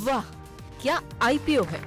वाह, क्या आईपीओ है।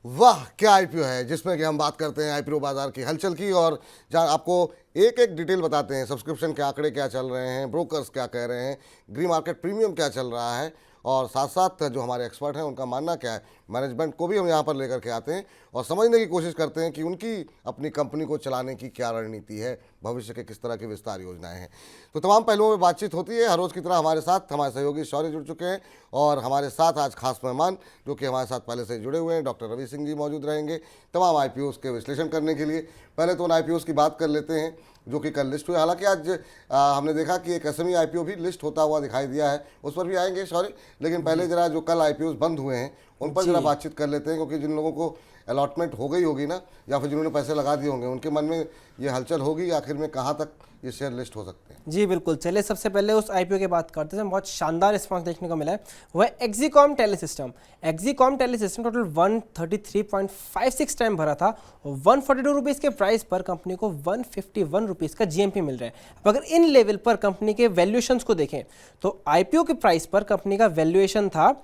वाह क्या आईपीओ है, जिसमें कि हम बात करते हैं आईपीओ बाजार की हलचल की, और जहां आपको एक एक डिटेल बताते हैं। सब्सक्रिप्शन के आंकड़े क्या चल रहे हैं, ब्रोकर्स क्या कह रहे हैं, ग्रीन मार्केट प्रीमियम क्या चल रहा है, और साथ साथ जो हमारे एक्सपर्ट हैं उनका मानना क्या है। मैनेजमेंट को भी हम यहाँ पर लेकर के आते हैं और समझने की कोशिश करते हैं कि उनकी अपनी कंपनी को चलाने की क्या रणनीति है, भविष्य के किस तरह की विस्तार योजनाएं हैं। तो तमाम पहलुओं में बातचीत होती है। हर रोज़ की तरह हमारे साथ हमारे सहयोगी शौर्य जुड़ चुके हैं, और हमारे साथ आज खास मेहमान जो कि हमारे साथ पहले से जुड़े हुए हैं, डॉक्टर रवि सिंह जी मौजूद रहेंगे तमाम आईपीओ के विश्लेषण करने के लिए। पहले तो उन आईपीओ की बात कर लेते हैं जो कि कल लिस्ट हुए। हालांकि आज हमने देखा कि एक एसएमई आईपीओ भी लिस्ट होता हुआ दिखाई दिया है, उस पर भी आएंगे सॉरी, लेकिन पहले जरा जो कल आईपीओ बंद हुए हैं उन पर जरा बातचीत कर लेते हैं, क्योंकि जिन लोगों को अलॉटमेंट हो गई होगी ना, या फिर जिन्होंने पैसे लगा दिए होंगे, उनके मन में ये हलचल होगी आखिर में कहाँ तक ये शेयर लिस्ट हो सकते हैं। जी बिल्कुल, चलिए सबसे पहले उस आईपीओ की बात करते हैं। बहुत शानदार रिस्पांस देखने को मिला है, वह एक्जीकॉम टेलीसिस्टम। एक्जीकॉम टेलीसिस्टम टोटल 133.56 टाइम भरा था, 142 रुपीज़ के प्राइस पर कंपनी को 151 रुपीज़ का जीएमपी मिल रहा है। अब अगर इन लेवल पर कंपनी के वैल्यूएशंस को देखें तो आईपीओ के प्राइस पर कंपनी का वैल्यूएशन था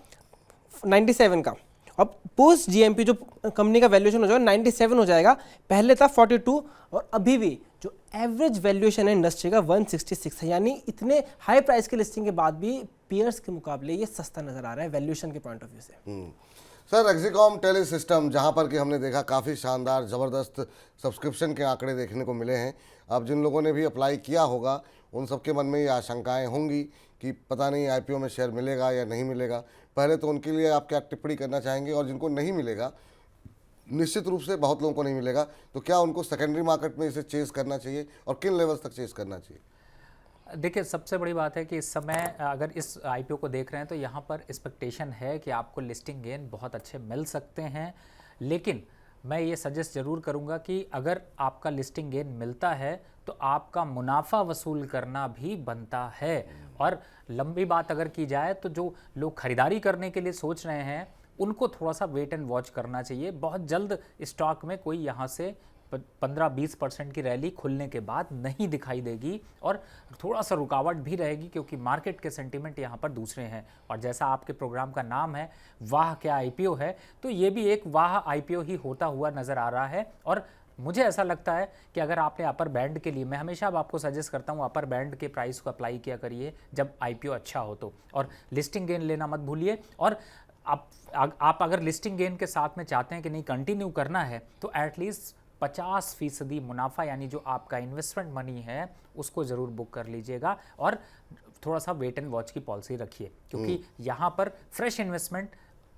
97 का, अब पोस्ट जीएमपी जो कंपनी का वैल्यूएशन हो जाएगा 97 हो जाएगा, पहले था 42, और अभी भी जो एवरेज वैल्यूएशन है इंडस्ट्री का 166 है। यानी इतने हाई प्राइस के लिस्टिंग के बाद भी पीयर्स के मुकाबले ये सस्ता नजर आ रहा है वैल्यूएशन के पॉइंट ऑफ व्यू से। सर, एक्जीकॉम टेलीसिस्टम जहां पर कि हमने देखा काफ़ी शानदार ज़बरदस्त सब्सक्रिप्शन के आंकड़े देखने को मिले हैं। अब जिन लोगों ने भी अप्लाई किया होगा उन सबके मन में ये आशंकाएं होंगी कि पता नहीं आईपीओ में शेयर मिलेगा या नहीं मिलेगा। पहले तो उनके लिए आप क्या टिप्पणी करना चाहेंगे, और जिनको नहीं मिलेगा, निश्चित रूप से बहुत लोगों को नहीं मिलेगा, तो क्या उनको सेकेंडरी मार्केट में इसे चेस करना चाहिए और किन लेवल्स तक चेस करना चाहिए? देखिए, सबसे बड़ी बात है कि इस समय अगर इस आईपीओ को देख रहे हैं तो यहाँ पर एक्सपेक्टेशन है कि आपको लिस्टिंग गेन बहुत अच्छे मिल सकते हैं, लेकिन मैं ये सजेस्ट ज़रूर करूँगा कि अगर आपका लिस्टिंग गेन मिलता है तो आपका मुनाफा वसूल करना भी बनता है। और लंबी बात अगर की जाए तो जो लोग खरीदारी करने के लिए सोच रहे हैं उनको थोड़ा सा वेट एंड वॉच करना चाहिए। बहुत जल्द स्टॉक में कोई यहाँ से 15-20% की रैली खुलने के बाद नहीं दिखाई देगी, और थोड़ा सा रुकावट भी रहेगी क्योंकि मार्केट के सेंटीमेंट यहाँ पर दूसरे हैं। और जैसा आपके प्रोग्राम का नाम है वाह क्या आईपीओ है, तो ये भी एक वाह आईपीओ ही होता हुआ नज़र आ रहा है। और मुझे ऐसा लगता है कि अगर आपने अपर बैंड के लिए, मैं हमेशा अब आपको सजेस्ट करता हूँ अपर बैंड के प्राइस को अप्लाई किया करिए जब आईपीओ अच्छा हो तो, और लिस्टिंग गेन लेना मत भूलिए। और आप अगर लिस्टिंग गेन के साथ में चाहते हैं कि नहीं कंटिन्यू करना है तो एटलीस्ट 50% मुनाफा, यानी जो आपका इन्वेस्टमेंट मनी है उसको ज़रूर बुक कर लीजिएगा, और थोड़ा सा वेट एंड वॉच की पॉलिसी रखिए, क्योंकि यहाँ पर फ्रेश इन्वेस्टमेंट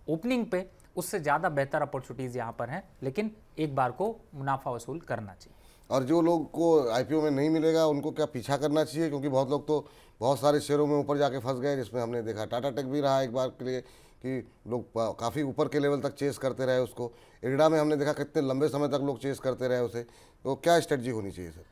ओपनिंग पे उससे ज़्यादा बेहतर अपॉर्चुनिटीज़ यहाँ पर हैं, लेकिन एक बार को मुनाफा वसूल करना चाहिए। और जो लोग को आईपीओ में नहीं मिलेगा उनको क्या पीछा करना चाहिए, क्योंकि बहुत लोग तो बहुत सारे शेयरों में ऊपर जाके फंस गए, जिसमें हमने देखा टाटा टेक भी रहा एक बार के लिए कि लोग काफ़ी ऊपर के लेवल तक चेस करते रहे उसको। इरडा में हमने देखा कितने लंबे समय तक लोग चेस करते रहे उसे। तो क्या स्ट्रेटजी होनी चाहिए सर?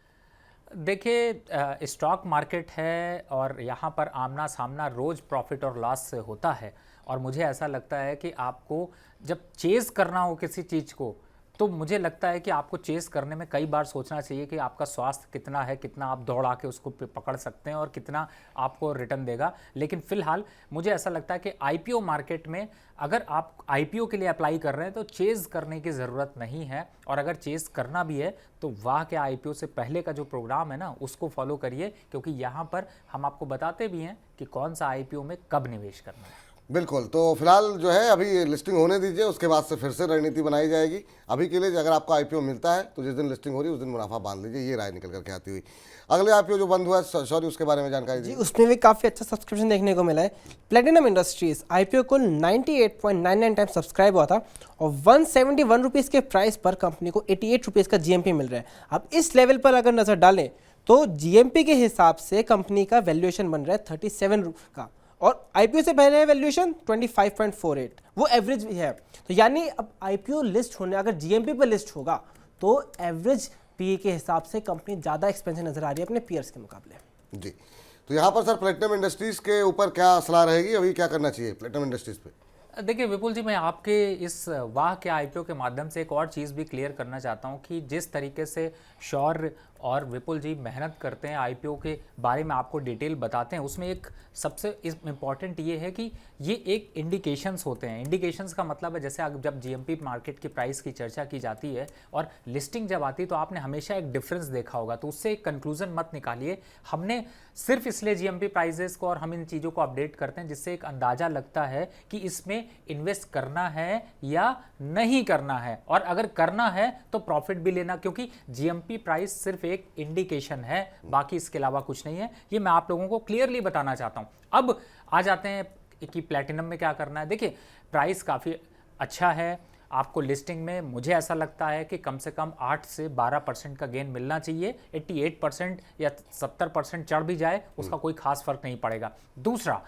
देखिए, स्टॉक मार्केट है और यहाँ पर आमना सामना रोज़ प्रॉफिट और लॉस से होता है, और मुझे ऐसा लगता है कि आपको जब चेज़ करना हो किसी चीज़ को तो मुझे लगता है कि आपको चेस करने में कई बार सोचना चाहिए कि आपका स्वास्थ्य कितना है, कितना आप दौड़ा के उसको पकड़ सकते हैं और कितना आपको रिटर्न देगा। लेकिन फ़िलहाल मुझे ऐसा लगता है कि आईपीओ मार्केट में अगर आप आईपीओ के लिए अप्लाई कर रहे हैं तो चेज़ करने की ज़रूरत नहीं है, और अगर चेज़ करना भी है तो वाह क्या आईपीओ से पहले का जो प्रोग्राम है ना उसको फॉलो करिए, क्योंकि यहाँ पर हम आपको बताते भी हैं कि कौन सा आईपीओ में कब निवेश करना है। बिल्कुल। तो फिलहाल जो है अभी लिस्टिंग होने दीजिए, उसके बाद से फिर से रणनीति बनाई जाएगी। अभी के लिए अगर आपको आईपीओ मिलता है तो जिस दिन लिस्टिंग हो रही है उस दिन मुनाफा बांध लीजिए, ये राय निकल करके आती हुई। अगले आईपीओ जो बंद हुआ है सॉरी, उसके बारे में जानकारी जी, दीजिए। उसमें भी काफ़ी अच्छा सब्सक्रिप्शन देखने को मिला है। प्लेटिनम इंडस्ट्रीज आईपीओ को 98.99 टाइम सब्सक्राइब हुआ था, और 171 रुपीज़ के प्राइस पर कंपनी को 88 रुपीज़ का जीएमपी मिल रहा है। अब इस लेवल पर अगर नज़र डालें तो जीएमपी के हिसाब से कंपनी का वैल्यूएशन बन रहा है 37 का, और आईपीओ से पहले वैल्यूएशन 25.48, वो एवरेज भी है। तो यानी अब आईपीओ लिस्ट होने अगर जीएमपी पर लिस्ट होगा तो एवरेज पीई के हिसाब से कंपनी ज़्यादा एक्सपेंसिव नजर आ रही है अपने पीयर्स के मुकाबले। जी, तो यहाँ पर सर प्लेटिनम इंडस्ट्रीज़ के ऊपर क्या सलाह रहेगी, अभी क्या करना चाहिए प्लेटिनम इंडस्ट्रीज़ पे? देखिए विपुल जी, मैं आपके इस वाह के आईपीओ के माध्यम से एक और चीज़ भी क्लियर करना चाहता हूँ कि जिस तरीके से शौर्य और विपुल जी मेहनत करते हैं, आईपीओ के बारे में आपको डिटेल बताते हैं। उसमें एक सबसे इम्पॉर्टेंट ये है कि ये एक इंडिकेशंस होते हैं। इंडिकेशंस का मतलब है जैसे जब जीएमपी मार्केट की प्राइस की चर्चा की जाती है और लिस्टिंग जब आती है तो आपने हमेशा एक डिफरेंस देखा होगा, तो उससे एक कंक्लूजन मत निकालिए। हमने सिर्फ इसलिए जीएमपी प्राइजेस को और हम इन चीज़ों को अपडेट करते हैं जिससे एक अंदाज़ा लगता है कि इसमें इन्वेस्ट करना है या नहीं करना है, और अगर करना है तो प्रॉफिट भी लेना, क्योंकि जीएमपी प्राइस सिर्फ एक इंडिकेशन है, बाकी इसके अलावा कुछ नहीं है। ये मैं आप लोगों को क्लियरली बताना चाहता हूं। अब आ जाते हैं कि प्लैटिनम में क्या करना है। देखिए प्राइस काफ़ी अच्छा है, आपको लिस्टिंग में मुझे ऐसा लगता है कि कम से कम 8 से 12% का गेन मिलना चाहिए। 88% या 70% चढ़ भी जाए उसका कोई खास फर्क नहीं पड़ेगा। दूसरा,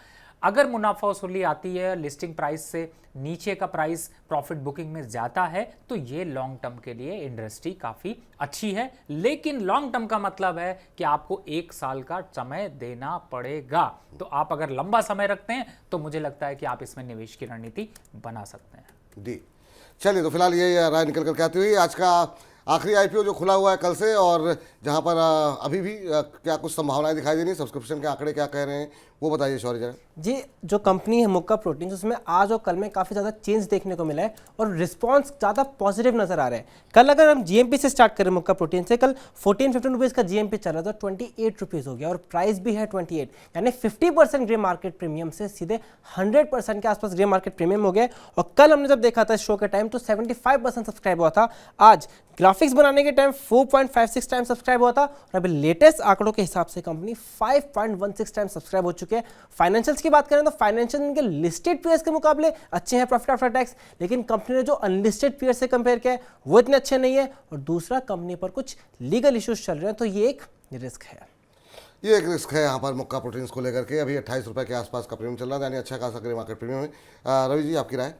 अगर मुनाफा वसूली आती है लिस्टिंग प्राइस से नीचे का प्राइस प्रॉफिट बुकिंग में जाता है तो ये लॉन्ग टर्म के लिए इंडस्ट्री काफ़ी अच्छी है। लेकिन लॉन्ग टर्म का मतलब है कि आपको 1 साल का समय देना पड़ेगा। तो आप अगर लंबा समय रखते हैं तो मुझे लगता है कि आप इसमें निवेश की रणनीति बना सकते हैं। जी चलिए, तो फिलहाल ये राय निकल कर के आती हुई आज का आखिरी आईपीओ जो खुला हुआ है कल से, और जहां पर अभी भी क्या कुछ संभावनाएं दिखाई दे रही हैं, सब्सक्रिप्शन के आंकड़े क्या कह रहे हैं वो बताइए शौर्य जरा। जी, जो कंपनी है मुक्का प्रोटीन्स, उसमें आज और कल में काफ़ी ज़्यादा चेंज देखने को मिला है और रिस्पांस ज़्यादा पॉजिटिव नजर आ रहा है। कल अगर हम जीएमपी से स्टार्ट करें मुक्का प्रोटीन से, कल 14-15 रुपीज़ का जीएमपी चल रहा था, 28 रुपीज़ हो गया और प्राइस भी है 28, यानी 50% ग्रे मार्केट प्रीमियम से सीधे 100% के आसपास ग्रे मार्केट प्रीमियम हो गया। और कल हमने जब देखा था शो के टाइम तो 75% सब्सक्राइब हुआ था, आज ग्राफिक्स बनाने के टाइम 4.56 टाइम सब्सक्राइब हुआ था और अभी लेटेस्ट आंकड़ों के हिसाब से कंपनी 5.16 टाइम सब्सक्राइब हो चुके हैं। फाइनेंशियल्स की बात करें तो फाइनेंशियल इनके लिस्टेड पीयर्स के मुकाबले अच्छे हैं प्रॉफिट आफ्टर टैक्स, लेकिन कंपनी ने जो अनलिस्टेड पीयर्स से कंपेयर किया है वो इतने अच्छे नहीं है। और दूसरा, कंपनी पर कुछ लीगल इश्यूज चल रहे हैं, तो ये एक रिस्क है। ये एक रिस्क है यहाँ पर मुक्का प्रोटीन्स को लेकर के। अभी 28 रुपये के आसपास का प्रीमियम चल रहा है, यानी अच्छा खासा ग्रे मार्केट प्रीमियम है। रवि जी, आपकी राय?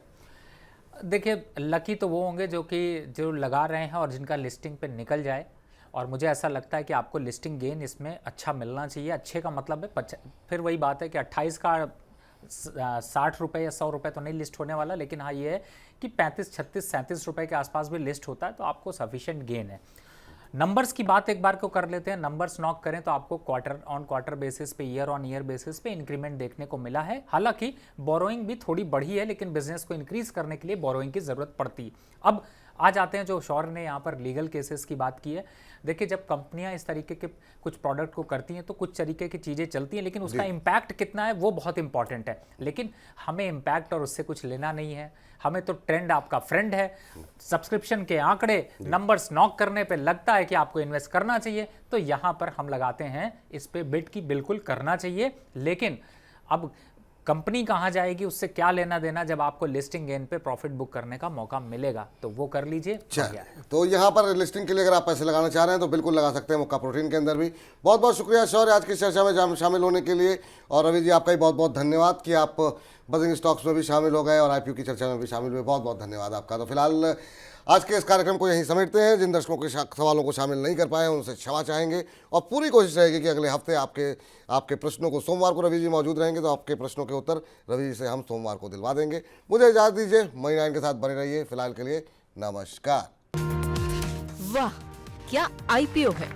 देखिए, लकी तो वो होंगे जो लगा रहे हैं और जिनका लिस्टिंग पे निकल जाए, और मुझे ऐसा लगता है कि आपको लिस्टिंग गेन इसमें अच्छा मिलना चाहिए। अच्छे का मतलब है फिर वही बात है कि 28 का 60 रुपये या 100 रुपये तो नहीं लिस्ट होने वाला, लेकिन हाँ ये है कि 35, 36, 37 रुपये के आसपास भी लिस्ट होता है तो आपको सफिशिएंट गेन है। नंबर्स की बात एक बार को कर लेते हैं। नंबर्स नॉक करें तो आपको क्वार्टर ऑन क्वार्टर बेसिस पे, ईयर ऑन ईयर बेसिस पे इंक्रीमेंट देखने को मिला है। हालांकि बोरोइंग भी थोड़ी बढ़ी है, लेकिन बिजनेस को इंक्रीज करने के लिए बोरोइंग की जरूरत पड़ती है। अब आ जाते हैं जो शौर्य ने यहाँ पर लीगल केसेस की बात की है। देखिए, जब कंपनियां इस तरीके के कुछ प्रोडक्ट को करती हैं तो कुछ तरीके की चीज़ें चलती हैं, लेकिन उसका इम्पैक्ट कितना है वो बहुत इंपॉर्टेंट है। लेकिन हमें इम्पैक्ट और उससे कुछ लेना नहीं है, हमें तो ट्रेंड आपका फ्रेंड है। सब्सक्रिप्शन के आंकड़े, नंबर्स नॉक करने पे लगता है कि आपको इन्वेस्ट करना चाहिए, तो यहाँ पर हम लगाते हैं इस पे बिट की बिल्कुल करना चाहिए। लेकिन अब कंपनी कहाँ जाएगी, उससे क्या लेना देना, जब आपको लिस्टिंग गेन पे प्रॉफिट बुक करने का मौका मिलेगा तो वो कर लीजिए। तो यहाँ पर लिस्टिंग के लिए अगर आप पैसे लगाना चाह रहे हैं तो बिल्कुल लगा सकते हैं मुक्का प्रोटीन के अंदर भी। बहुत बहुत शुक्रिया शौर्य आज की चर्चा में शामिल होने के लिए, और रवि जी आपका भी बहुत बहुत धन्यवाद कि आप बजिंग स्टॉक्स में भी शामिल हो गए और आईपीओ की चर्चा में भी शामिल हुए। बहुत बहुत धन्यवाद आपका। तो फिलहाल आज के इस कार्यक्रम को यहीं समेटते हैं। जिन दर्शकों के सवालों को शामिल नहीं कर पाए उनसे क्षमा चाहेंगे और पूरी कोशिश रहेगी कि अगले हफ्ते आपके प्रश्नों को, सोमवार को रवि जी मौजूद रहेंगे तो आपके प्रश्नों के उत्तर रवि जी से हम सोमवार को दिलवा देंगे। मुझे इजाज़त दीजिए, मनी 9 के साथ बने रहिए। फिलहाल के लिए नमस्कार। वाह, क्या आईपीओ है।